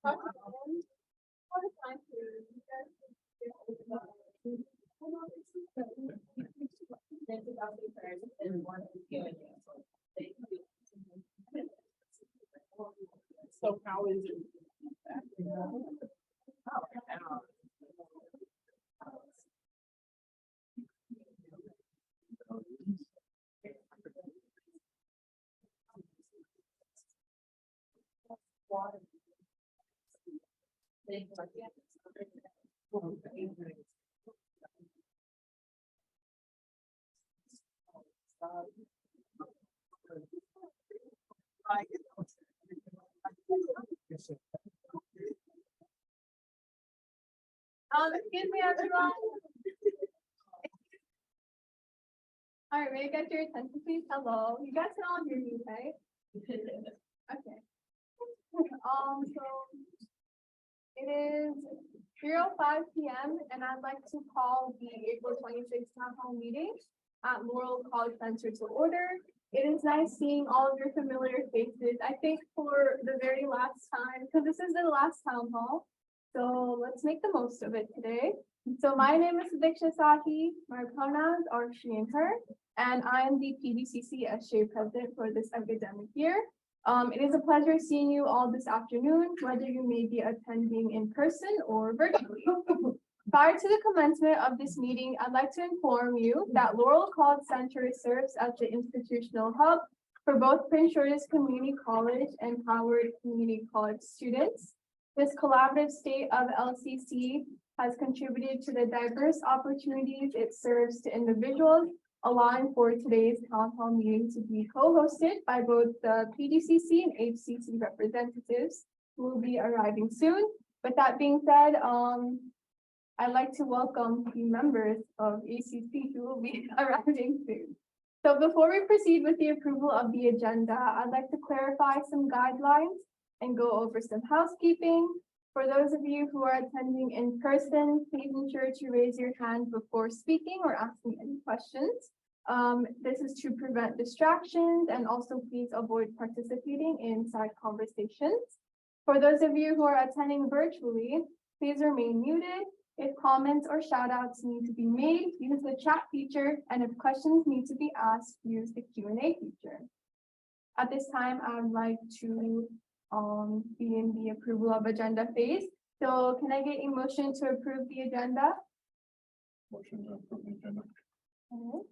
So how is it? Excuse me, everyone. All right, may I get your attention, please? Hello, you guys can all hear me, right? Okay. So it is 05 p.m. and I'd like to call the April 26th town hall meeting at Laurel College Center to order. It is nice seeing all of your familiar faces. I think for the very last time, because this is the last town hall, so let's make the most of it today. So my name is Diksha Sahi. My pronouns are she and her, and I am the PDCC SJ president for this academic year. It is a pleasure seeing you all this afternoon, whether you may be attending in person or virtually. Prior to the commencement of this meeting, I'd like to inform you that Laurel College Center serves as the institutional hub for both Prince George's Community College and Howard Community College students. This collaborative state of LCC has contributed to the diverse opportunities it serves to individuals, allowing for today's town hall meeting to be co-hosted by both the PDCC and HCC representatives who will be arriving soon. With that being said, I'd like to welcome the members of ACC who will be arriving soon. So before we proceed with the approval of the agenda, I'd like to clarify some guidelines and go over some housekeeping. For those of you who are attending in person, please ensure to raise your hand before speaking or asking any questions. This is to prevent distractions, and also please avoid participating in side conversations. For those of you who are attending virtually, please remain muted. If comments or shout outs need to be made, use the chat feature, and if questions need to be asked, use the Q&A feature. At this time, I would like to begin the approval of agenda phase. So can I get a motion to approve the agenda? Motion to approve the agenda. Okay.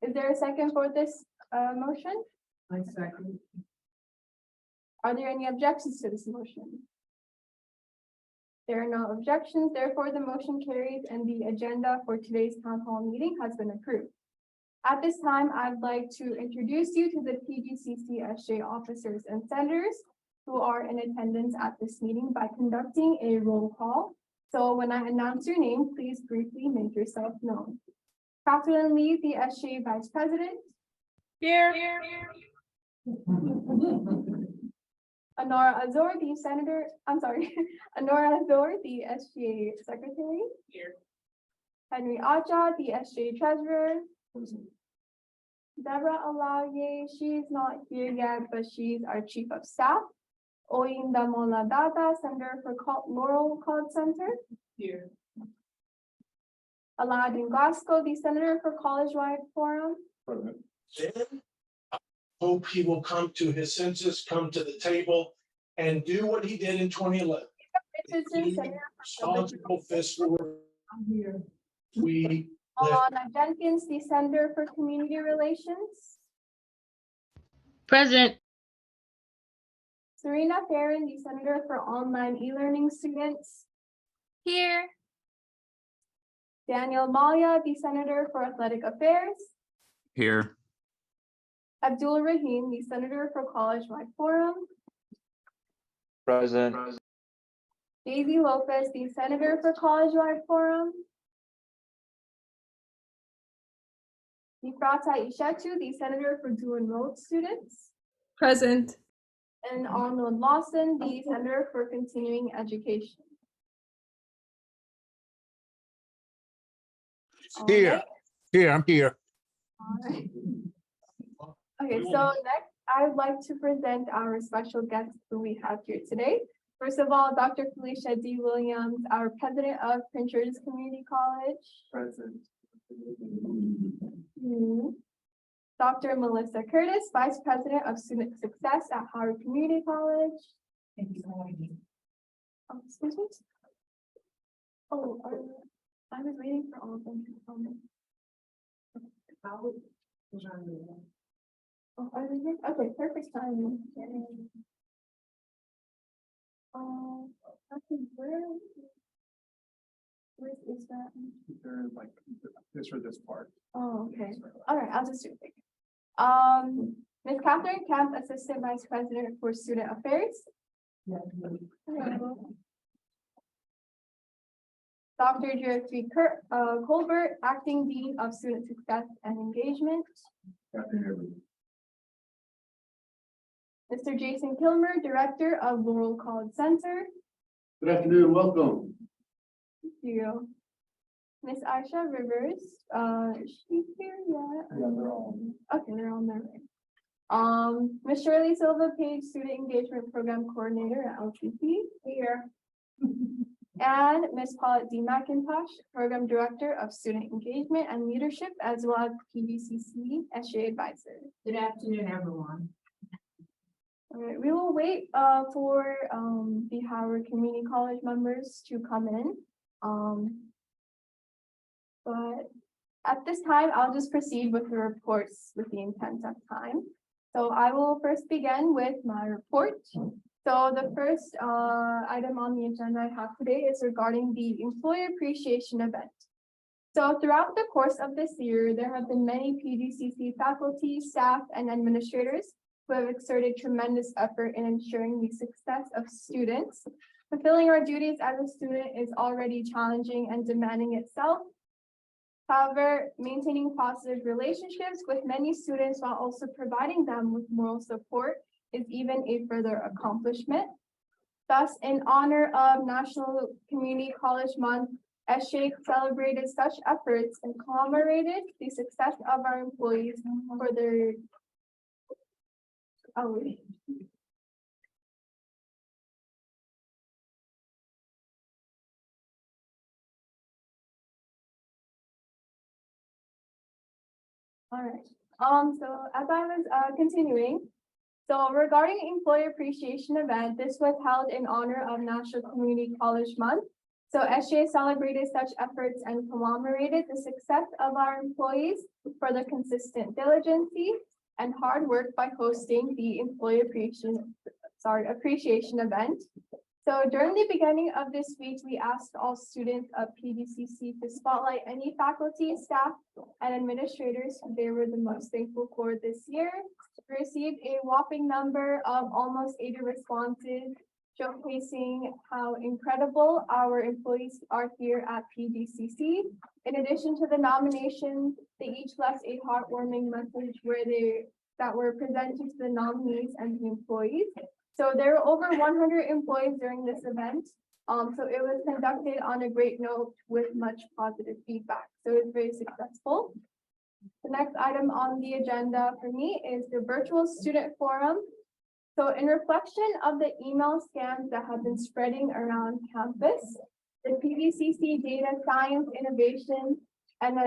Is there a second for this motion? I second. Are there any objections to this motion? There are no objections, therefore the motion carries and the agenda for today's town hall meeting has been approved. At this time, I'd like to introduce you to the PGCC SJ officers and senators who are in attendance at this meeting by conducting a roll call. So when I announce your name, please briefly make yourself known. Catherine Lee, the SJ Vice President. Here. Anora Azor, the Senator, Anora Azor, the SGA Secretary. Here. Henry Acha, the SGA Treasurer. Deborah Alaye, she's not here yet, but she's our Chief of Staff. Oyinda Moladada, Senator for Laurel College Center. Here. Aladdin Glasgow, the Senator for College-wide Forum. Present. Then I hope he will come to his senses, come to the table and do what he did in 2011. Richardson, Senator Responsible fiscal. I'm here. We Alana Jenkins, the Senator for Community Relations. Present. Serena Farron, the Senator for Online E-Learning Students. Here. Daniel Malia, the Senator for Athletic Affairs. Here. Abdul Rahim, the Senator for College-wide Forum. Present. Daisy Lopez, the Senator for College-wide Forum. Nifrata Ishetu, the Senator for dual enrolled students. Present. And Arnold Lawson, the Senator for Continuing Education. Here. Here, I'm here. All right. Okay, so next I would like to present our special guests who we have here today. First of all, Dr. Felicia D. Williams, our president of Prince George's Community College. Present. Dr. Melissa Curtis, vice president of student success at Howard Community College. Thank you for having me. Excuse me? Oh, I was waiting for all of them to come. Oh, are they here? Okay, perfect timing. Actually, where is that? They're like this or this part. Oh, okay. All right, I'll just do it. quick. Ms. Catherine Kemp, assistant vice president for student affairs. Hello. Dr. Jeffrey Colbert, acting dean of student success and engagement. Afternoon. Mr. Jason Kilmer, director of Laurel College Center. Good afternoon, welcome. Thank you. Miss Aisha Rivers, is she here yet? Yeah, they're all. Okay, they're on their way. Miss Shirley Silva Page, student engagement program coordinator at LTP. Here. And Miss Paulette D. McIntosh, program director of student engagement and leadership, as well as PVCC SGA advisor. Good afternoon, everyone. All right, we will wait for the Howard Community College members to come in. But at this time, I'll just proceed with the reports with the intent of time. So I will first begin with my report. So the first item on the agenda I have today is regarding the employee appreciation event. So throughout the course of this year, there have been many PGCC faculty, staff, and administrators who have exerted tremendous effort in ensuring the success of students. Fulfilling our duties as a student is already challenging and demanding itself. However, maintaining positive relationships with many students while also providing them with moral support is even a further accomplishment. Thus, in honor of National Community College Month, SJ celebrated such efforts and commemorated the success of our employees for their All right, so as I was continuing, so regarding employee appreciation event, this was held in honor of National Community College Month. So SJ celebrated such efforts and commemorated the success of our employees for the consistent diligence and hard work by hosting the employee appreciation event. So during the beginning of this week, we asked all students of PVCC to spotlight any faculty, staff, and administrators who they were the most thankful for this year. We received a whopping number of almost 80 responses, showcasing how incredible our employees are here at PVCC. In addition to the nominations, they each left a heartwarming message that were presented to the nominees and the employees. So there were over 100 employees during this event. So it was conducted on a great note with much positive feedback. So it was very successful. The next item on the agenda for me is the virtual student forum. So in reflection of the email scams that have been spreading around campus, the PVCC Data Science Innovation and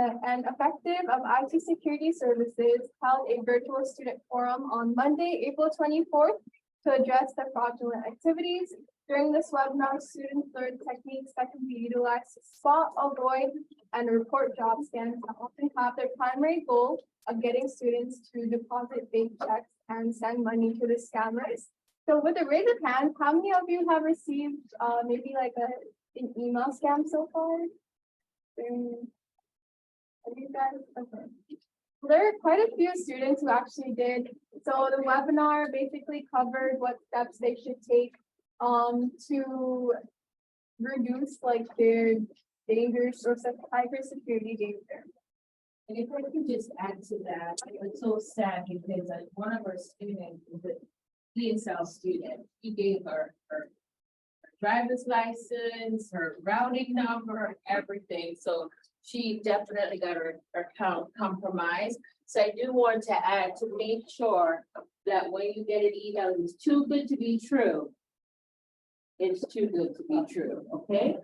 Effective of IT Security Services held a virtual student forum on Monday, April 24th to address the fraudulent activities. During this webinar, students learned techniques that can be utilized to spot, avoid, and report job scams that often have their primary goal of getting students to deposit fake checks and send money to the scammers. So with a raise of hands, how many of you have received maybe like an email scam so far? Have you guys? Okay. There are quite a few students who actually did. So the webinar basically covered what steps they should take to reduce like their dangerous or cybersecurity danger. And if I could just add to that, it's so sad because one of our students is an ESL student. He gave her driver's license, her routing number, everything. So she definitely got her account compromised. So I do want to add to make sure that when you get an email, it's too good to be true. It's too good to be true, okay?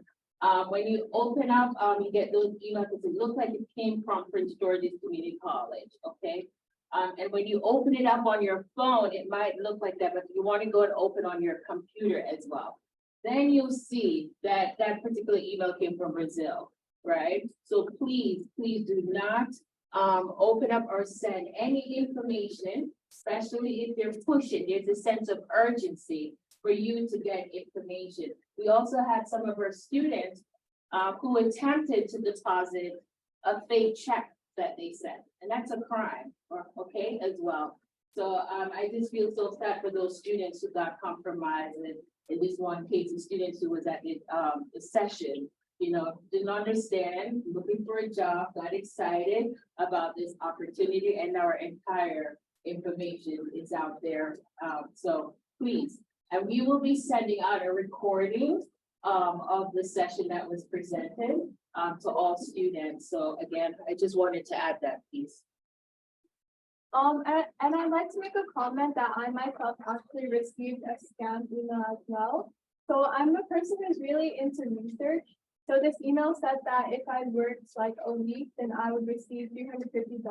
When you open up, you get those emails, because it looks like it came from Prince George's Community College, okay? And when you open it up on your phone, it might look like that, but you want to go and open on your computer as well. Then you'll see that that particular email came from Brazil, right? So please do not open up or send any information, especially if they're pushing. There's a sense of urgency for you to get information. We also had some of our students who attempted to deposit a fake check that they sent, and that's a crime, okay, as well. So I just feel so sad for those students who got compromised, and in this one case, the students who was at the session, you know, didn't understand, looking for a job, got excited about this opportunity, and our entire information is out there. So please, and we will be sending out a recording of the session that was presented to all students. So again, I just wanted to add that piece. And I'd like to make a comment that I myself actually received a scam email as well. So I'm a person who's really into research. So this email said that if I worked like a week, then I would receive $350.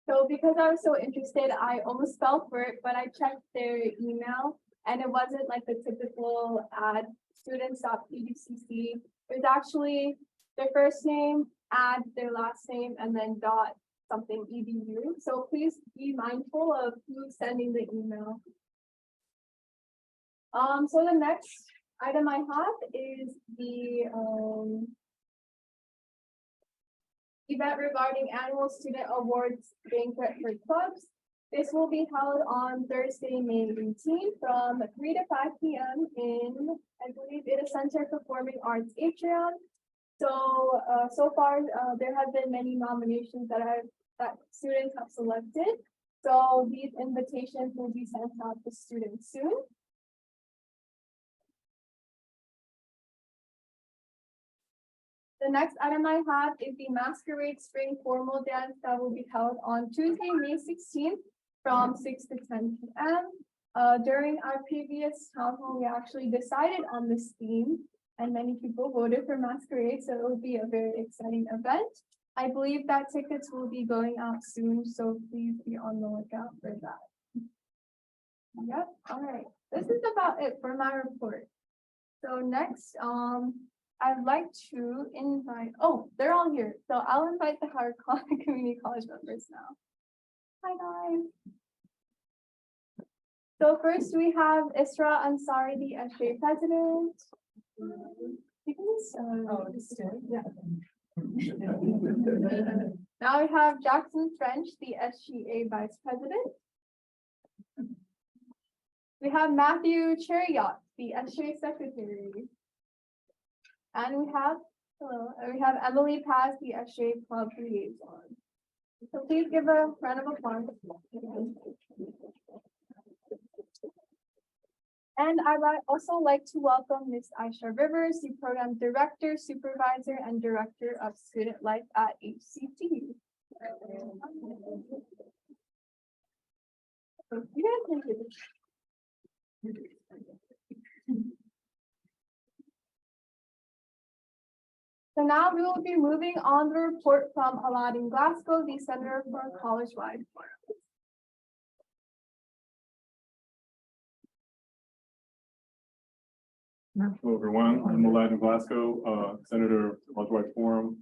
So because I was so interested, I almost fell for it, but I checked their email and it wasn't like the typical ad students.pgcc. It was actually their first name, add their last name, and then dot something edu. So please be mindful of who's sending the email. So the next item I have is the event regarding annual student awards banquet for clubs. This will be held on Thursday, May 18th from 3 to 5 p.m. in, I believe, it is Center Performing Arts Atrium. So, so far, there have been many nominations that students have selected. So these invitations will be sent out to students soon. The next item I have is the Masquerade Spring Formal Dance that will be held on Tuesday, May 16th from 6 to 10 p.m. During our previous town hall, we actually decided on this theme and many people voted for Masquerade, so it will be a very exciting event. I believe that tickets will be going out soon, so please be on the lookout for that. Yep, all right. This is about it for my report. So next, I'd like to invite, oh, they're all here. So I'll invite the Howard Community College members now. Hi, guys. So first we have Isra Ansari, the SJ president. Now we have Jackson French, the SGA vice president. We have Matthew Cheriot, the SGA secretary. And we have, we have Emily Paz, the SGA club liaison. So please give a round of applause. And I'd also like to welcome Ms. Aisha Rivers, the program director, supervisor, and director of student life at HCT. So now we will be moving on the report from Aladdin Glasgow, the Center for College-Wide Forum. Hello, everyone. I'm Aladdin Glasgow, Senator College-Wide Forum.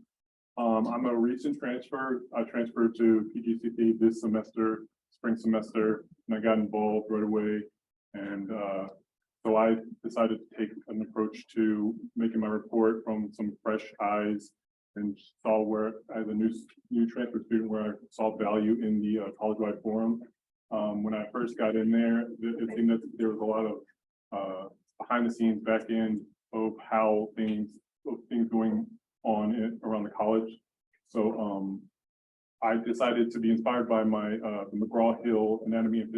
I'm a recent transfer. I transferred to PGCP this semester, spring semester, and I got involved right away. And so I decided to take an approach to making my report from some fresh eyes and saw where, as a new transfer student, where I saw value in the College-Wide Forum. When I first got in there, it seemed that there was a lot of behind the scenes back end of how things going on around the college. So I decided to be inspired by my the McGraw-Hill Anatomy and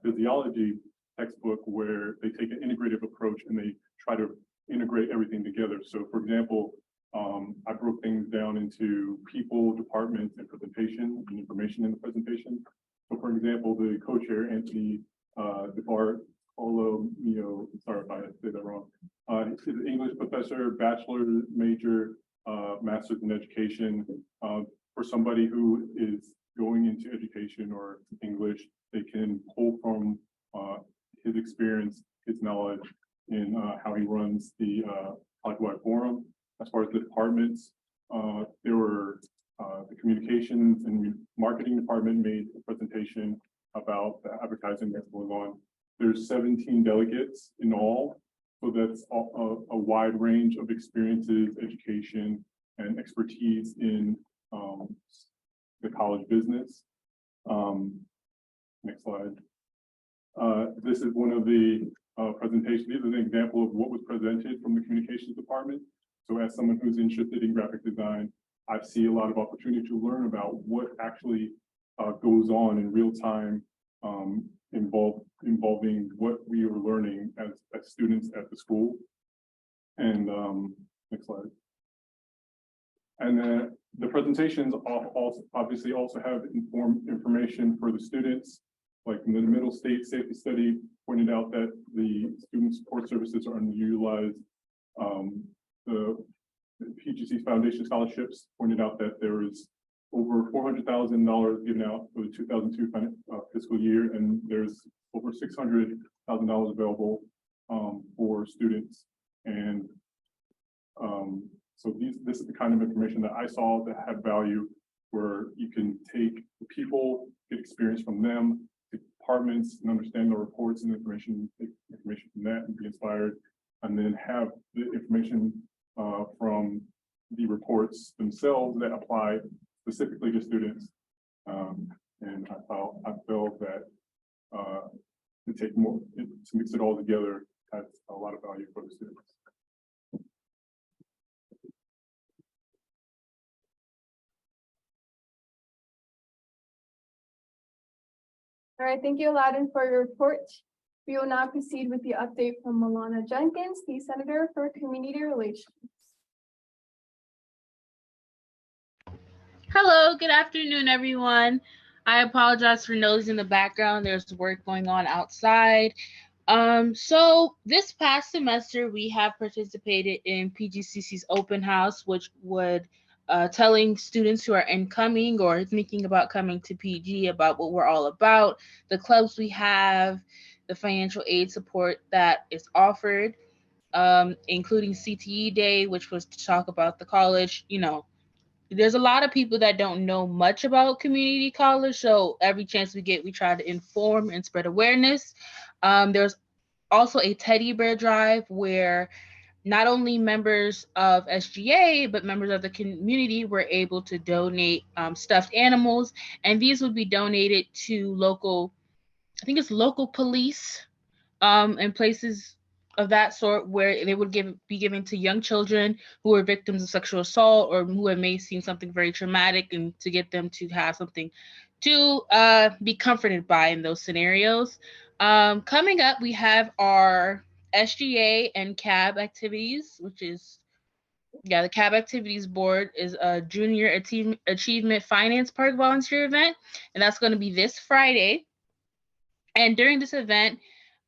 Physiology textbook, where they take an integrative approach and they try to integrate everything together. So for example, I broke things down into people, departments, and presentation and information in the presentation. So for example, the co-chair, Anthony DeBartolomeo, sorry if I say that wrong. He's an English professor, bachelor, major, master's in education. For somebody who is going into education or English, they can pull from his experience, his knowledge in how he runs the College-wide forum. As far as the departments, there were the communications and marketing department made a presentation about the advertising that's going on. There's 17 delegates in all, so that's a wide range of experiences, education, and expertise in the college business. Next slide. This is one of the presentations. This is an example of what was presented from the communications department. So as someone who's interested in graphic design, I see a lot of opportunity to learn about what actually goes on in real time, involving what we are learning as students at the school. And next slide. And then the presentations also obviously also have information for the students. Like in the Middle State Safety Study pointed out that the student support services are underutilized. The PGC Foundation scholarships pointed out that there is over $400,000 given out for the 2002 fiscal year, and there's over $600,000 available for students. And so this is the kind of information that I saw that had value, where you can take the people, get experience from them, the departments, and understand the reports and information, take information from that and be inspired, and then have the information from the reports themselves that apply specifically to students. And I felt that to take more, to mix it all together has a lot of value for the students. All right, thank you, Aladdin, for your report. We will now proceed with the update from Milana Jenkins, the Senator for Community Relations. Hello, good afternoon, everyone. I apologize for noise in the background. There's work going on outside. So this past semester, we have participated in PGCC's open house, which would telling students who are incoming or thinking about coming to PG about what we're all about, the clubs we have, the financial aid support that is offered, including CTE Day, which was to talk about the college. You know, there's a lot of people that don't know much about community college, so every chance we get, we try to inform and spread awareness. There's also a teddy bear drive where not only members of SGA, but members of the community were able to donate stuffed animals, and these would be donated to local, I think it's local police and places of that sort, where they would be given to young children who are victims of sexual assault or who have may seen something very traumatic, and to get them to have something to be comforted by in those scenarios. Coming up, we have our SGA and CAB activities, which is, the CAB activities board is a Junior Achievement Finance Park volunteer event, and that's going to be this Friday. And during this event,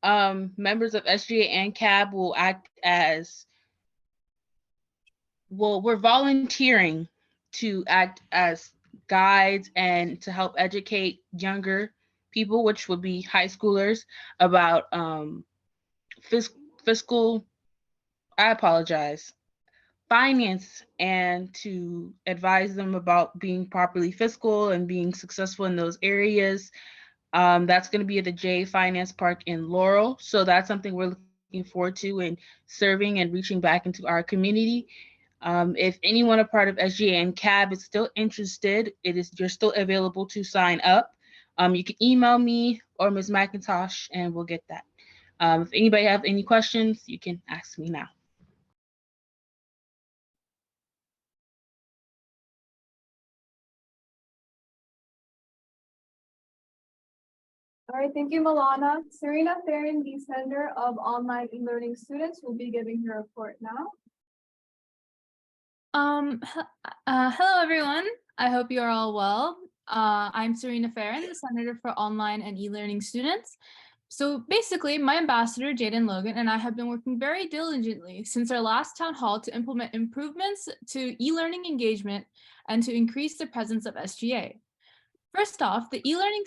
members of SGA and CAB will act as, well, we're volunteering to act as guides and to help educate younger people, which would be high schoolers, about fiscal, finance, and to advise them about being properly fiscal and being successful in those areas. That's going to be at the J Finance Park in Laurel. So that's something we're looking forward to in serving and reaching back into our community. If anyone a part of SGA and CAB is still interested, you're still available to sign up. You can email me or Ms. McIntosh and we'll get that. If anybody have any questions, you can ask me now. All right, thank you, Milana. Serena Theron, the Senator of Online E-Learning Students, will be giving her report now. Hello everyone. I hope you're all well. I'm Serena Farron, the Senator for Online and E-Learning Students. So basically, my ambassador, Jaden Logan, and I have been working very diligently since our last town hall to implement improvements to e-learning engagement and to increase the presence of SGA. First off, the e-learning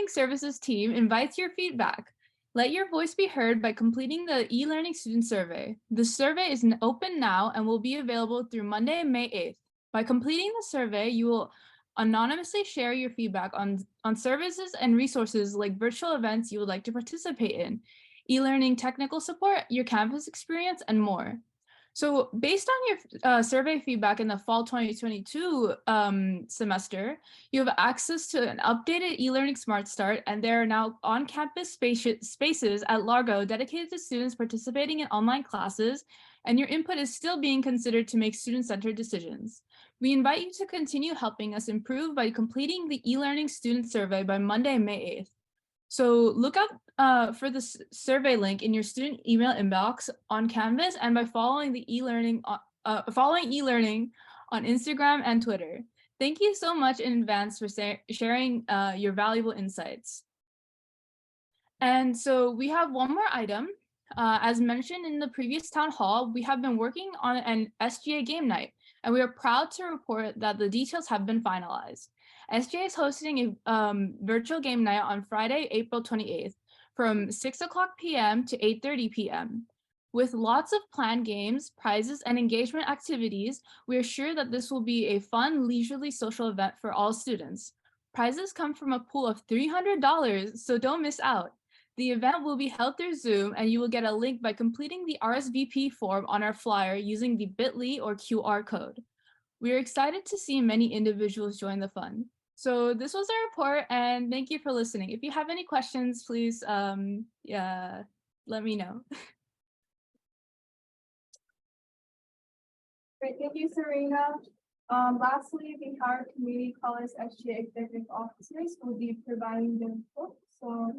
services team invites your feedback. Let your voice be heard by completing the e-learning student survey. The survey is open now and will be available through Monday, May 8th. By completing the survey, you will anonymously share your feedback on services and resources like virtual events you would like to participate in, e-learning technical support, your campus experience, and more. So based on your survey feedback in the fall 2022 semester, you have access to an updated e-learning Smart Start, and there are now on-campus spaces at Largo dedicated to students participating in online classes, and your input is still being considered to make student-centered decisions. We invite you to continue helping us improve by completing the e-learning student survey by Monday, May 8th. So look out for the survey link in your student email inbox on Canvas and by following the e-learning on Instagram and Twitter. Thank you so much in advance for sharing your valuable insights. And so we have one more item. As mentioned in the previous town hall, we have been working on an SGA game night, and we are proud to report that the details have been finalized. SGA is hosting a virtual game night on Friday, April 28th from 6 o'clock p.m. to 8:30 p.m. With lots of planned games, prizes, and engagement activities, we are sure that this will be a fun, leisurely social event for all students. Prizes come from a pool of $300, so don't miss out. The event will be held through Zoom, and you will get a link by completing the RSVP form on our flyer using the bit.ly or QR code. We are excited to see many individuals join the fun. So this was our report, and thank you for listening. If you have any questions, please let me know. Great, thank you, Serena. Lastly, the Howard Community College SGA Executive Officers will be providing the report. So.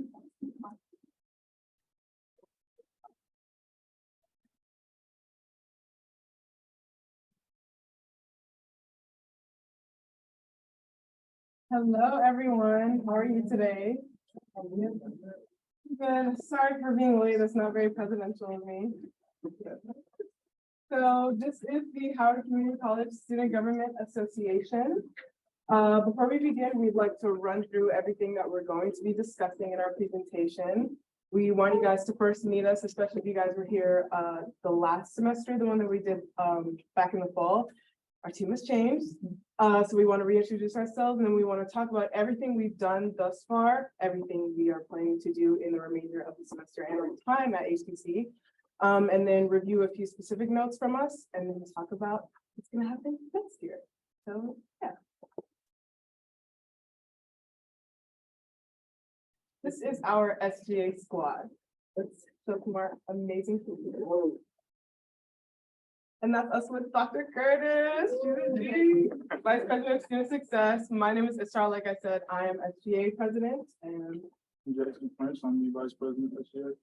Hello, everyone. How are you today? Good. Sorry for being late. That's not very presidential of me. So this is the Howard Community College Student Government Association. Before we begin, we'd like to run through everything that we're going to be discussing in our presentation. We want you guys to first meet us, especially if you guys were here the last semester, the one that we did back in the fall. Our team has changed. So we want to reintroduce ourselves, and then we want to talk about everything we've done thus far, everything we are planning to do in the remainder of the semester and our time at HBC, and then review a few specific notes from us, and then talk about what's going to happen next year. So yeah. This is our SGA squad. Let's show some more amazing people. And that's us with Dr. Curtis, Student G, Vice President of Student Success. My name is Isra. Like I said, I am SGA President. And I'm Jason Prince. I'm the Vice President this year.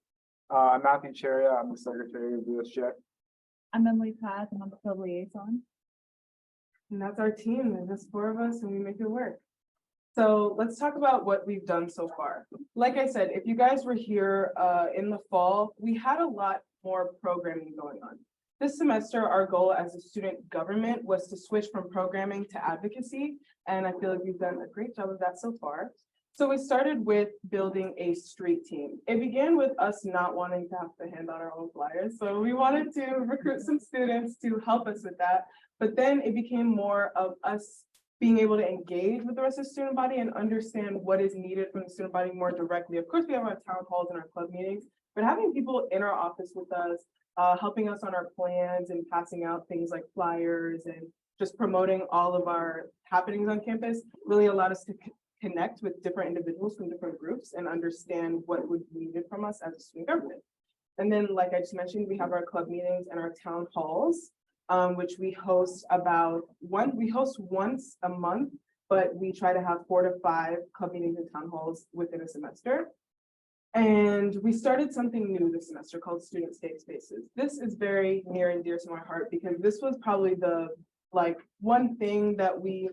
I'm Matthew Cheria. I'm the Secretary of the SGA. I'm Emily Paz, and I'm the Club Liaison. And that's our team. There's just 4 of us, and we make it work. So let's talk about what we've done so far. Like I said, if you guys were here in the fall, we had a lot more programming going on. This semester, our goal as a student government was to switch from programming to advocacy, and I feel like we've done a great job of that so far. So we started with building a street team. It began with us not wanting to have to hand out our own flyers, so we wanted to recruit some students to help us with that, but then it became more of us being able to engage with the rest of the student body and understand what is needed from the student body more directly. Of course, we have our town halls and our club meetings, but having people in our office with us, helping us on our plans and passing out things like flyers and just promoting all of our happenings on campus really allowed us to connect with different individuals from different groups and understand what would be needed from us as a student government. And then, like I just mentioned, we have our club meetings and our town halls, which we host once a month, but we try to have 4 to 5 club meetings and town halls within a semester. And we started something new this semester called Student Safe Spaces. This is very near and dear to my heart because this was probably the one thing that we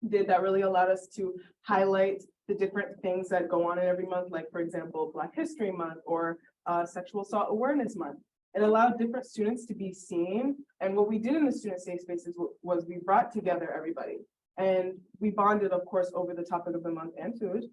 did that really allowed us to highlight the different things that go on in every month, like for example, Black History Month or Sexual Assault Awareness Month. It allowed different students to be seen. And what we did in the Student Safe Spaces was we brought together everybody. And we bonded, of course, over the topic of the month and food.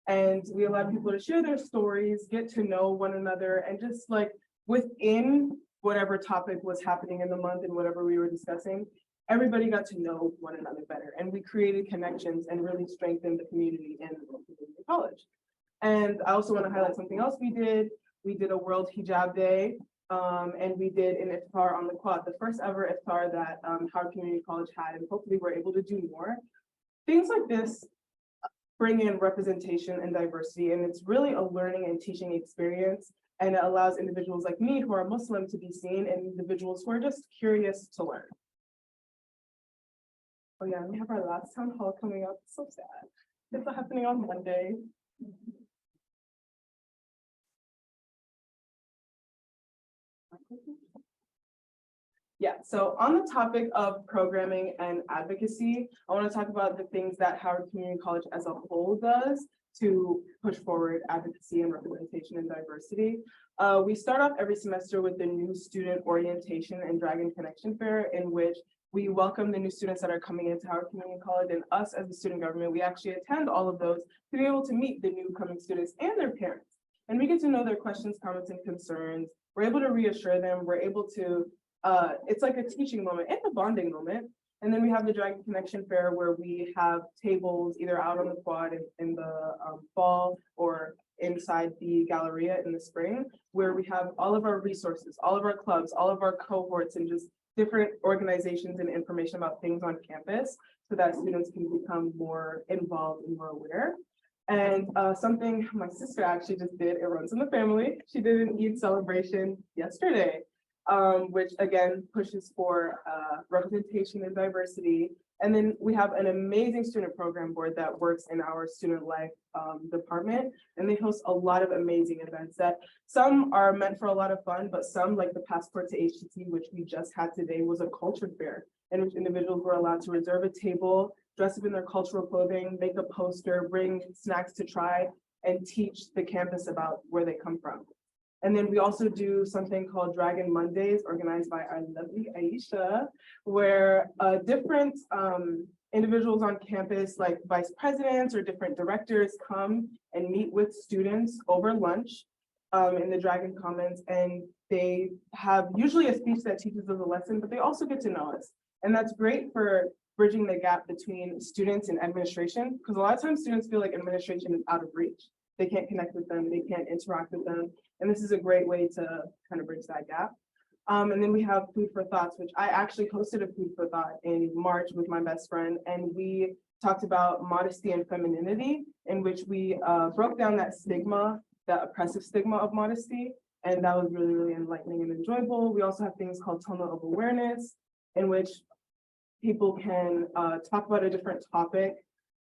And we allowed people to share their stories, get to know one another, and just like within whatever topic was happening in the month and whatever we were discussing, everybody got to know one another better. And we created connections and really strengthened the community in community college. And I also want to highlight something else we did. We did a World Hijab Day, and we did an iftar on the quad, the first ever iftar that Howard Community College had, and hopefully we're able to do more. Things like this bring in representation and diversity, and it's really a learning and teaching experience, and it allows individuals like me who are Muslim to be seen and individuals who are just curious to learn. Oh yeah, we have our last town hall coming up. So sad. It's happening on Monday. Yeah, so on the topic of programming and advocacy, I want to talk about the things that Howard Community College as a whole does to push forward advocacy and representation and diversity. We start off every semester with the new student orientation and Dragon Connection Fair, in which we welcome the new students that are coming into Howard Community College, and us as the student government, we actually attend all of those to be able to meet the new coming students and their parents. And we get to know their questions, comments, and concerns. We're able to reassure them. We're able to, it's like a teaching moment and a bonding moment. And then we have the Dragon Connection Fair where we have tables either out on the quad in the fall or inside the Galleria in the spring, where we have all of our resources, all of our clubs, all of our cohorts, and just different organizations and information about things on campus so that students can become more involved and more aware. And something my sister actually just did, it runs in the family. She did an Eid celebration yesterday, which again pushes for representation and diversity. And then we have an amazing student program board that works in our student life department, and they host a lot of amazing events that some are meant for a lot of fun, but some, like the Passport to HTT, which we just had today, was a culture fair in which individuals were allowed to reserve a table, dress up in their cultural clothing, make a poster, bring snacks to try, and teach the campus about where they come from. And then we also do something called Dragon Mondays, organized by our lovely Aisha, where different individuals on campus, like vice presidents or different directors, come and meet with students over lunch in the Dragon Commons. And they have usually a speech that teaches us a lesson, but they also get to know us. And that's great for bridging the gap between students and administration, because a lot of times students feel like administration is out of reach. They can't connect with them, they can't interact with them. And this is a great way to kind of bridge that gap. And then we have Food for Thoughts, which I actually hosted a Food for Thought in March with my best friend. And we talked about modesty and femininity, in which we broke down that stigma, that oppressive stigma of modesty. And that was really, really enlightening and enjoyable. We also have things called Tunnel of Awareness, in which people can talk about a different topic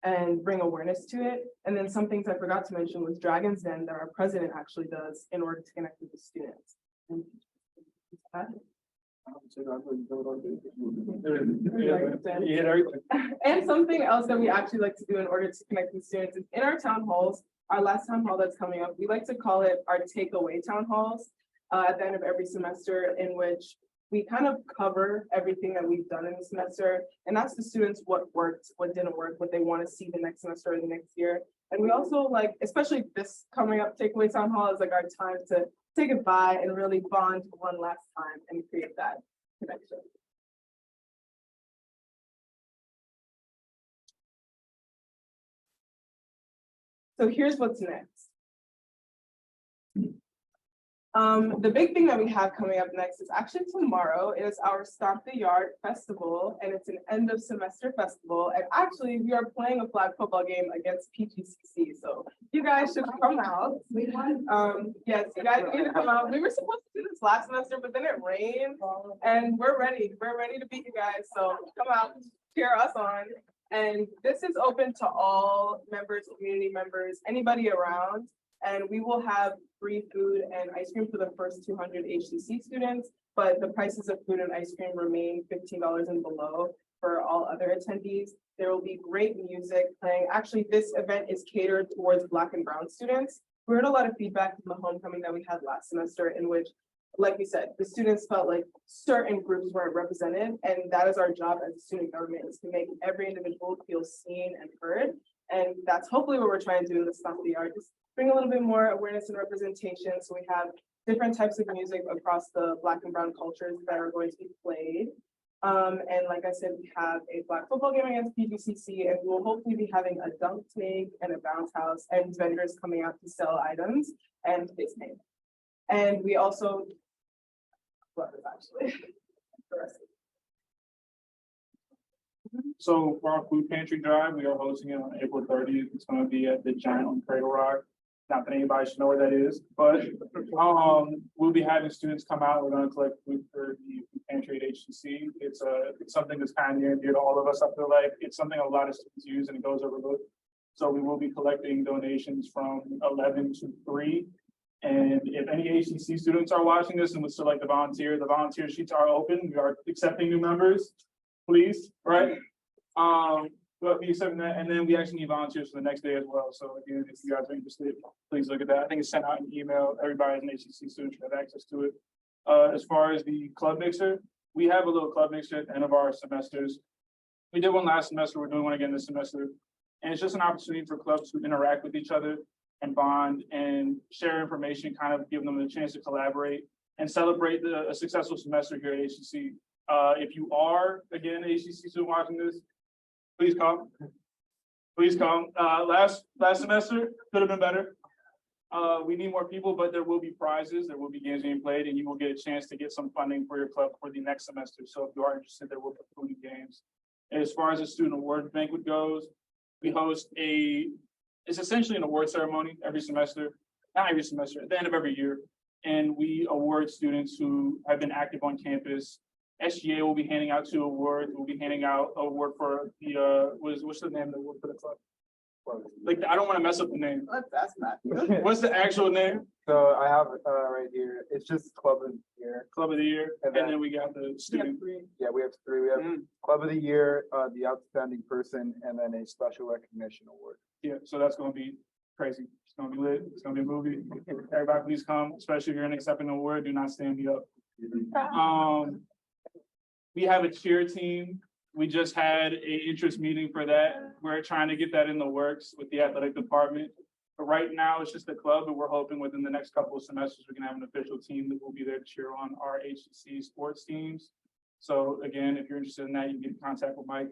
and bring awareness to it. And then some things I forgot to mention was Dragon's Den that our president actually does in order to connect with the students. And and something else that we actually like to do in order to connect with students is in our town halls, our last town hall that's coming up, we like to call it our takeaway town halls at the end of every semester, in which we kind of cover everything that we've done in the semester and ask the students what worked, what didn't work, what they want to see the next semester or the next year. And we also like, especially this coming up takeaway town hall is like our time to say goodbye and really bond one last time and create that connection. So here's what's next. The big thing that we have coming up next is actually tomorrow. It is our Stomp the Yard Festival, and it's an end of semester festival. And actually, we are playing a flag football game against PGCC. So you guys should come out. Yes, you guys need to come out. We were supposed to do this last semester, but then it rained, and we're ready. We're ready to beat you guys. So come out, cheer us on. And this is open to all members, community members, anybody around. And we will have free food and ice cream for the first 200 HCC students, but the prices of food and ice cream remain $15 and below for all other attendees. There will be great music playing. Actually, this event is catered towards Black and Brown students. We heard a lot of feedback from the homecoming that we had last semester, in which, like we said, the students felt like certain groups weren't represented, and that is our job as a student government, is to make every individual feel seen and heard. And that's hopefully what we're trying to do in the Stomp the Yard, just bring a little bit more awareness and representation. So we have different types of music across the Black and Brown cultures that are going to be played. And like I said, we have a flag football game against PGCC, and we will hopefully be having a dunk tank and a bounce house and vendors coming out to sell items and face paint. And we also, well, actually, the rest. So for our food pantry drive, we are hosting it on April 30th. It's gonna be at the Giant on Cradle Rock. Not that anybody should know where that is, but we'll be having students come out. We're gonna collect food for the food pantry at HCC. It's something that's kind of near and dear to all of us. I feel like it's something a lot of students use and it goes overlooked. So we will be collecting donations from 11 to 3. And if any HCC students are watching this and would still like to volunteer, the volunteer sheets are open. We are accepting new members, please, right? But we accepting that, and then we actually need volunteers for the next day as well. So again, if you guys are interested, please look at that. I think it's sent out an email. Everybody as an HCC student should have access to it. As far as the club mixer, we have a little club mixer at the end of our semesters. We did one last semester. We're doing one again this semester. And it's just an opportunity for clubs to interact with each other and bond and share information, kind of give them a chance to collaborate and celebrate a successful semester here at HCC. If you are, again, an HCC student watching this, please come. Please come. Last semester could have been better. We need more people, but there will be prizes. There will be games being played, and you will get a chance to get some funding for your club for the next semester. So if you are interested, there will be food and games. As far as the student award banquet goes, we host it's essentially an award ceremony every semester, not every semester, at the end of every year. And we award students who have been active on campus. SGA will be handing out 2 awards. We'll be handing out an award for the, what's the name of the award for the club? Like, I don't want to mess up the name. That's not. What's the actual name? So I have right here. It's just Club of the Year. Club of the Year, and then we got the student. Yeah, we have 3. We have Club of the Year, the outstanding person, and then a special recognition award. Yeah, so that's going to be crazy. It's going to be lit. It's going to be a movie. Everybody, please come. Especially if you're in accepting an award, do not stand me up. We have a cheer team. We just had an interest meeting for that. We're trying to get that in the works with the athletic department. But right now, it's just a club, and we're hoping within the next couple of semesters, we can have an official team that will be there to cheer on our HCC sports teams. So again, if you're interested in that, you can get in contact with Mike.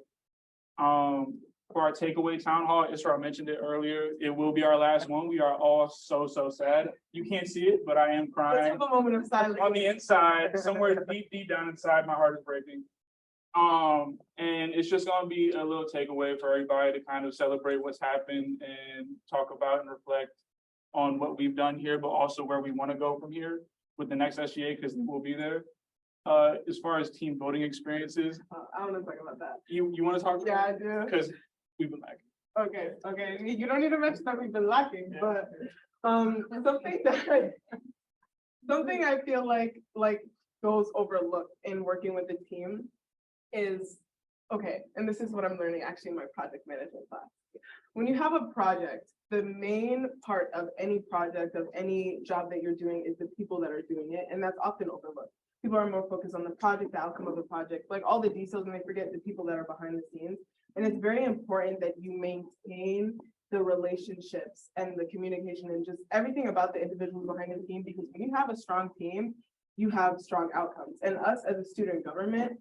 For our takeaway town hall, Isra mentioned it earlier. It will be our last one. We are all so sad. You can't see it, but I am Let's crying. have a moment of silence. On the inside, somewhere deep down inside, my heart is breaking. And it's just gonna be a little takeaway for everybody to kind of celebrate what's happened and talk about and reflect on what we've done here, but also where we want to go from here with the next SGA, because we'll be there. As far as team voting experiences, I want to talk about that. you want to talk about? Yeah, I do. Because we've been lacking. Okay. You don't need to mention that we've been lacking, but something I feel like goes overlooked in working with the team is, okay, and this is what I'm learning actually in my project management class. When you have a project, the main part of any project, of any job that you're doing, is the people that are doing it, and that's often overlooked. People are more focused on the project, the outcome of the project, like all the details, and they forget the people that are behind the scenes. And it's very important that you maintain the relationships and the communication and just everything about the individuals behind the team, because when you have a strong team, you have strong outcomes. And us as a student government,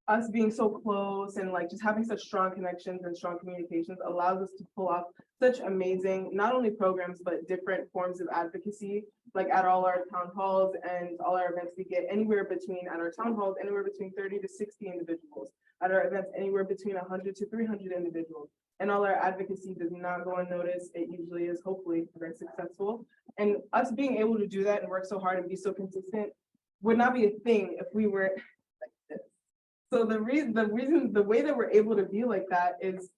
us being so close and like just having such strong connections and strong communications allows us to pull off such amazing, not only programs, but different forms of advocacy. Like at all our town halls and all our events, we get anywhere between, at our town halls, anywhere between 30 to 60 individuals. At our events, anywhere between 100 to 300 individuals. And all our advocacy does not go unnoticed. It usually is hopefully very successful. And us being able to do that and work so hard and be so consistent would not be a thing if we were like this. So the way that we're able to be like that is